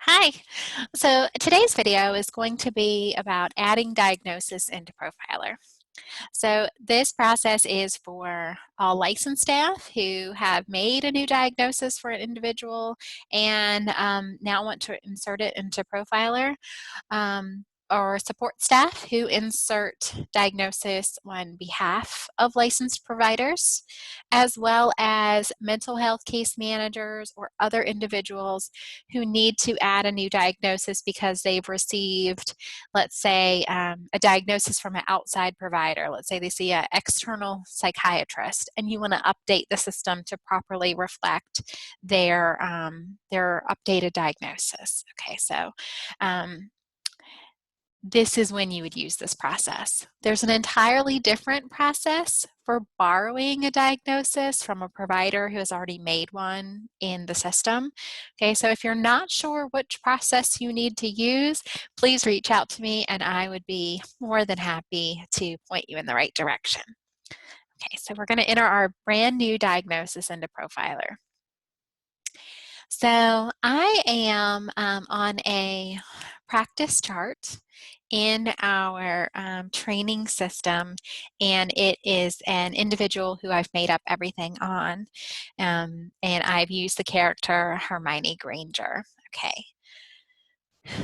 Hi. So today's video is going to be about adding diagnosis into Profiler. So this process is for all licensed staff who have made a new diagnosis for an individual and now want to insert it into Profiler. Or support staff who insert diagnosis on behalf of licensed providers, as well as mental health case managers or other individuals who need to add a new diagnosis because they've received, let's say, a diagnosis from an outside provider. Let's say they see an external psychiatrist and you want to update the system to properly reflect their updated diagnosis. Okay, so this is when you would use this process. There's an entirely different process for borrowing a diagnosis from a provider who has already made one in the system. Okay, so if you're not sure which process you need to use, please reach out to me and I would be more than happy to point you in the right direction. Okay, so we're going to enter our brand new diagnosis into Profiler. So I am on a practice chart in our training system, and it is an individual who I've made up everything on, and I've used the character Hermione Granger. Okay,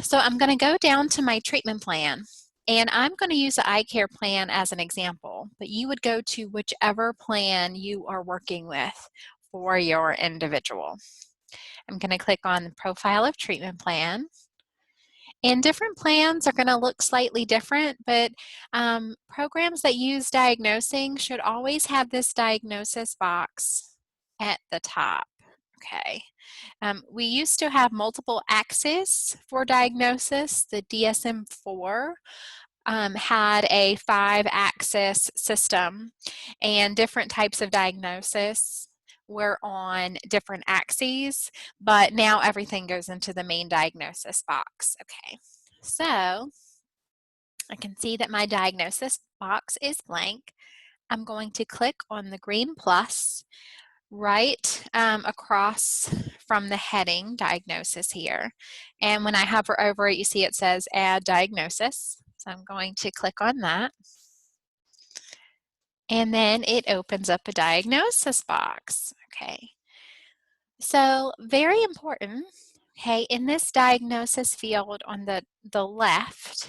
so I'm going to go down to my treatment plan, and I'm going to use the eye care plan as an example, but you would go to whichever plan you are working with for your individual. I'm going to click on Profile of Treatment Plan. And different plans are going to look slightly different, but programs that use diagnosing should always have this diagnosis box at the top. Okay. We used to have multiple axes for diagnosis. The DSM-4 had a 5-axis system, and different types of diagnosis were on different axes, but now everything goes into the main diagnosis box. Okay, so I can see that my diagnosis box is blank. I'm going to click on the green plus right across from the heading diagnosis here. And when I hover over it, you see it says add diagnosis. So I'm going to click on that. And then it opens up a diagnosis box. Okay. So very important, okay, in this diagnosis field on the left,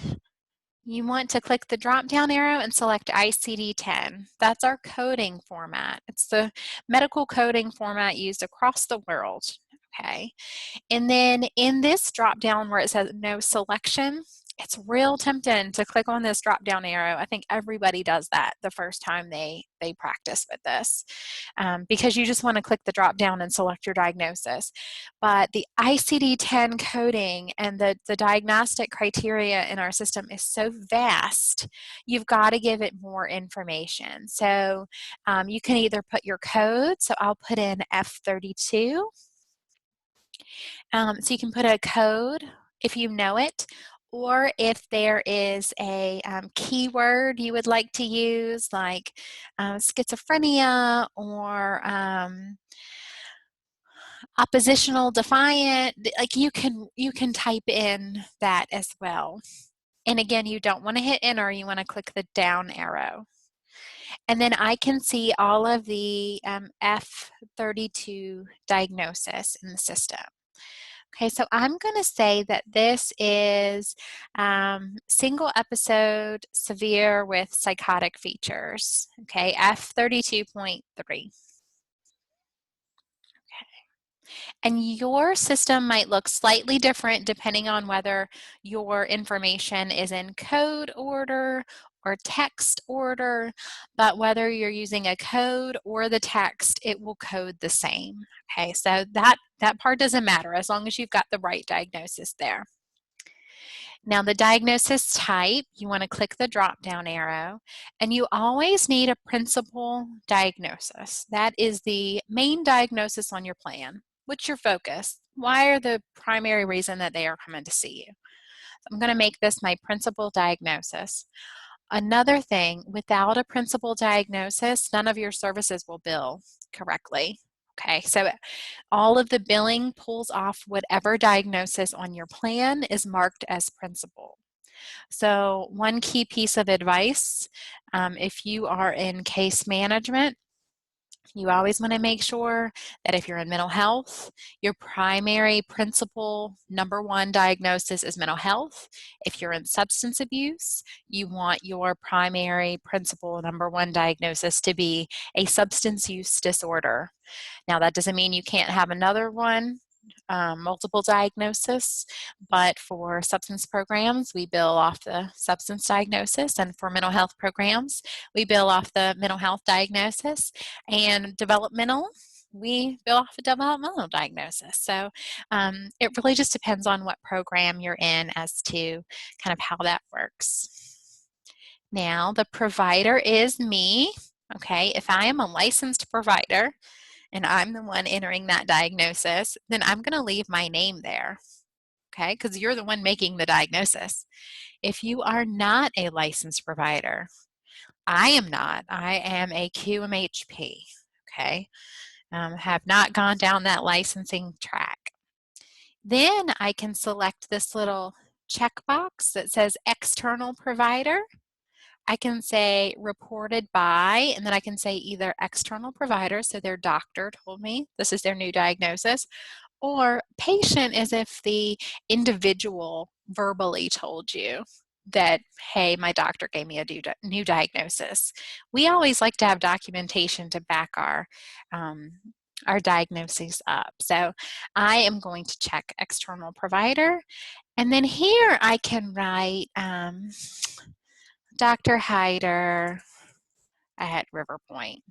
you want to click the drop-down arrow and select ICD-10. That's our coding format. It's the medical coding format used across the world, okay? And then in this drop-down where it says no selection, it's real tempting to click on this drop-down arrow. I think everybody does that the first time they practice with this because you just want to click the drop-down and select your diagnosis. But the ICD-10 coding and the diagnostic criteria in our system is so vast, you've got to give it more information. So you can either put your code, so I'll put in F32. So you can put a code if you know it, or if there is a keyword you would like to use, like schizophrenia or oppositional defiant, like you can type in that as well. And again, you don't want to hit enter, you want to click the down arrow. And then I can see all of the F32 diagnosis in the system. Okay, so I'm going to say that this is single episode severe with psychotic features, okay, F32.3. And your system might look slightly different depending on whether your information is in code order or text order, but whether you're using a code or the text, it will code the same. Okay, so that part doesn't matter as long as you've got the right diagnosis there. Now the diagnosis type, you want to click the drop down arrow, and you always need a principal diagnosis. That is the main diagnosis on your plan. What's your focus? Why are the primary reason that they are coming to see you? So I'm going to make this my principal diagnosis. Another thing, without a principal diagnosis, none of your services will bill correctly. Okay, so all of the billing pulls off whatever diagnosis on your plan is marked as principal. So one key piece of advice, if you are in case management, you always want to make sure that if you're in mental health, your primary principal number one diagnosis is mental health. If you're in substance abuse, you want your primary principal number one diagnosis to be a substance use disorder. Now, that doesn't mean you can't have another one, multiple diagnosis, but for substance programs, we bill off the substance diagnosis, and for mental health programs, we bill off the mental health diagnosis, and developmental, we bill off a developmental diagnosis. So it really just depends on what program you're in as to kind of how that works. Now, the provider is me. Okay, if I am a licensed provider, and I'm the one entering that diagnosis, then I'm going to leave my name there, okay? Because you're the one making the diagnosis. If you are not a licensed provider, I am not. I am a QMHP, okay? Have not gone down that licensing track. Then I can select this little checkbox that says external provider. I can say reported by, and then I can say either external provider, so their doctor told me this is their new diagnosis, or patient as if the individual verbally told you that, hey, my doctor gave me a new diagnosis. We always like to have documentation to back our diagnoses up. So I am going to check external provider, and then here I can write Dr. Hyder at River Point.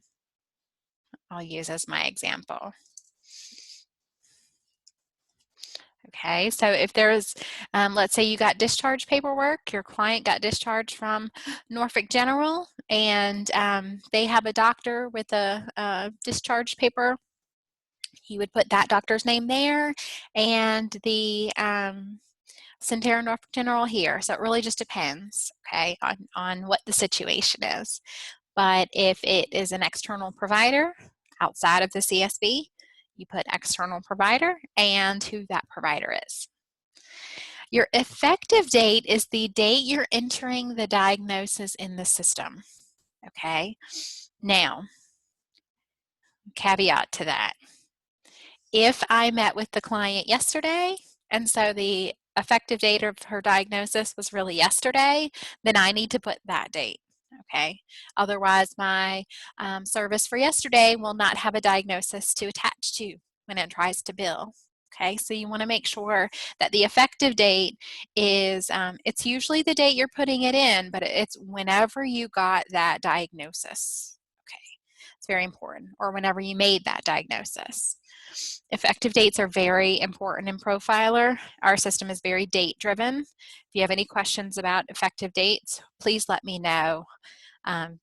I'll use as my example. Okay, so if there's, let's say you got discharge paperwork, your client got discharged from Norfolk General, and they have a doctor with a discharge paper, you would put that doctor's name there, and the Centera Norfolk General here. So it really just depends, okay, on what the situation is. But if it is an external provider outside of the CSB, you put external provider and who that provider is. Your effective date is the date you're entering the diagnosis in the system, okay? Now, caveat to that. If I met with the client yesterday, and so the effective date of her diagnosis was really yesterday, then I need to put that date. Okay. Otherwise, my service for yesterday will not have a diagnosis to attach to when it tries to bill. Okay, so you want to make sure that the effective date is, it's usually the date you're putting it in, but it's whenever you got that diagnosis. Okay, it's very important, or whenever you made that diagnosis. Effective dates are very important in Profiler. Our system is very date driven. If you have any questions about effective dates, please let me know,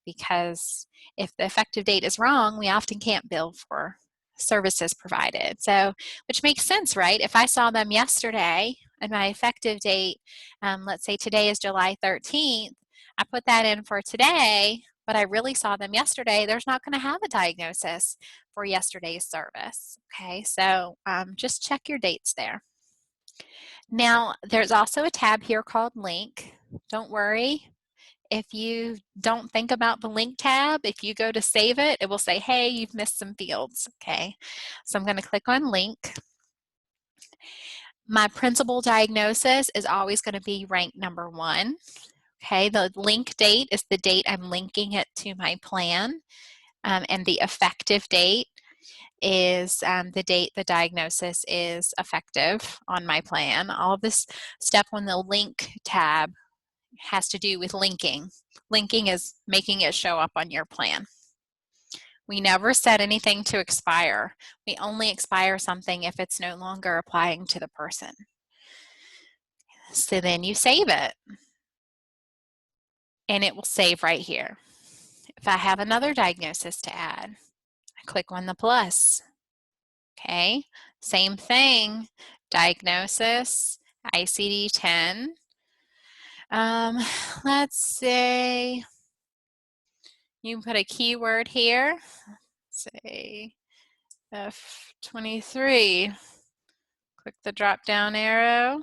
because if the effective date is wrong, we often can't bill for services provided. So, which makes sense, right? If I saw them yesterday and my effective date, let's say today is July 13th, I put that in for today, but I really saw them yesterday, there's not going to have a diagnosis for yesterday's service. Okay, so just check your dates there. Now, there's also a tab here called Link. Don't worry. If you don't think about the link tab, if you go to save it, it will say, hey, you've missed some fields, okay? So I'm going to click on link. My principal diagnosis is always going to be ranked number 1, okay? The link date is the date I'm linking it to my plan, and the effective date is the date the diagnosis is effective on my plan. All of this step on the link tab has to do with linking. Linking is making it show up on your plan. We never set anything to expire. We only expire something if it's no longer applying to the person. So then you save it, and it will save right here. If I have another diagnosis to add, I click on the plus. Okay, same thing, diagnosis, ICD-10. Let's say you can put a keyword here, say F23. Click the drop down arrow.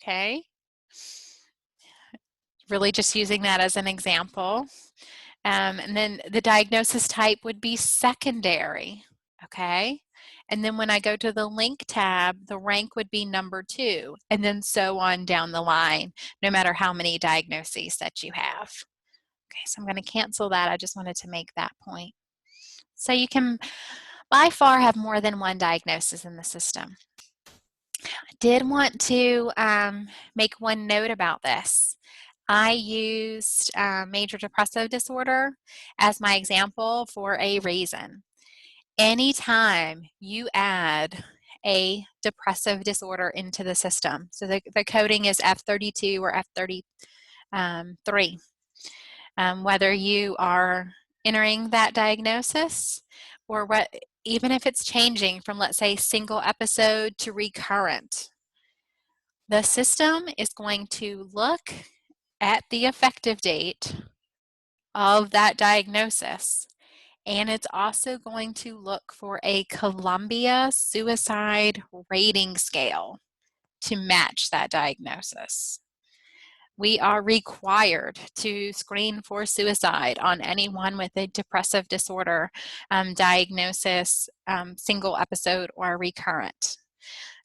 Okay. Really just using that as an example. And then the diagnosis type would be secondary. Okay. And then when I go to the link tab, the rank would be number 2, and then so on down the line, no matter how many diagnoses that you have. Okay, so I'm going to cancel that. I just wanted to make that point. So you can by far have more than one diagnosis in the system. I did want to make one note about this. I used major depressive disorder as my example for a reason. Anytime you add a depressive disorder into the system, so the coding is F32 or F33, whether you are entering that diagnosis or what, even if it's changing from, let's say, single episode to recurrent, the system is going to look at the effective date of that diagnosis, and it's also going to look for a Columbia Suicide Rating Scale to match that diagnosis. We are required to screen for suicide on anyone with a depressive disorder diagnosis, single episode or recurrent.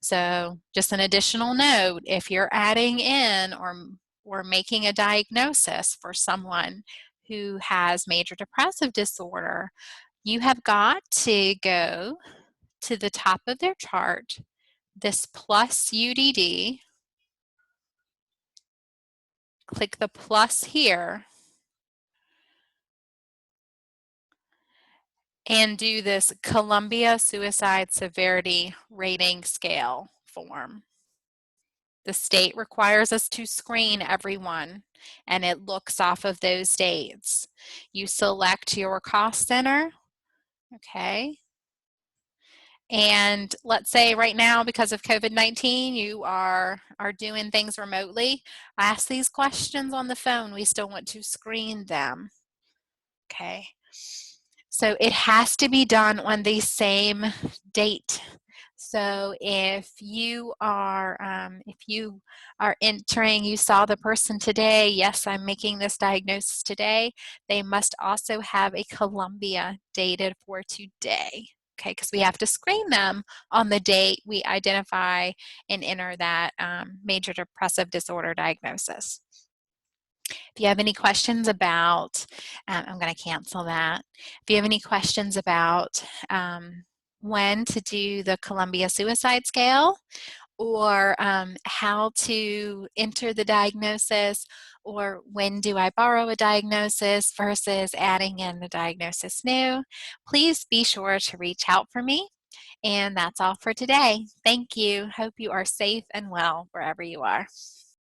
So just an additional note, if you're adding in or making a diagnosis for someone who has major depressive disorder, you have got to go to the top of their chart, this plus UDD, click the plus here, and do this Columbia Suicide Severity Rating Scale form. The state requires us to screen everyone, and it looks off of those dates. You select your cost center, okay? And let's say right now, because of COVID-19, you are doing things remotely. Ask these questions on the phone. We still want to screen them, okay? So it has to be done on the same date. So if you are entering, you saw the person today, yes, I'm making this diagnosis today, they must also have a Columbia dated for today, okay, because we have to screen them on the date we identify and enter that major depressive disorder diagnosis. If you have any questions about, I'm going to cancel that. If you have any questions about when to do the Columbia Suicide Scale, or how to enter the diagnosis, or when do I borrow a diagnosis versus adding in the diagnosis new, please be sure to reach out for me. And that's all for today. Thank you. Hope you are safe and well wherever you are.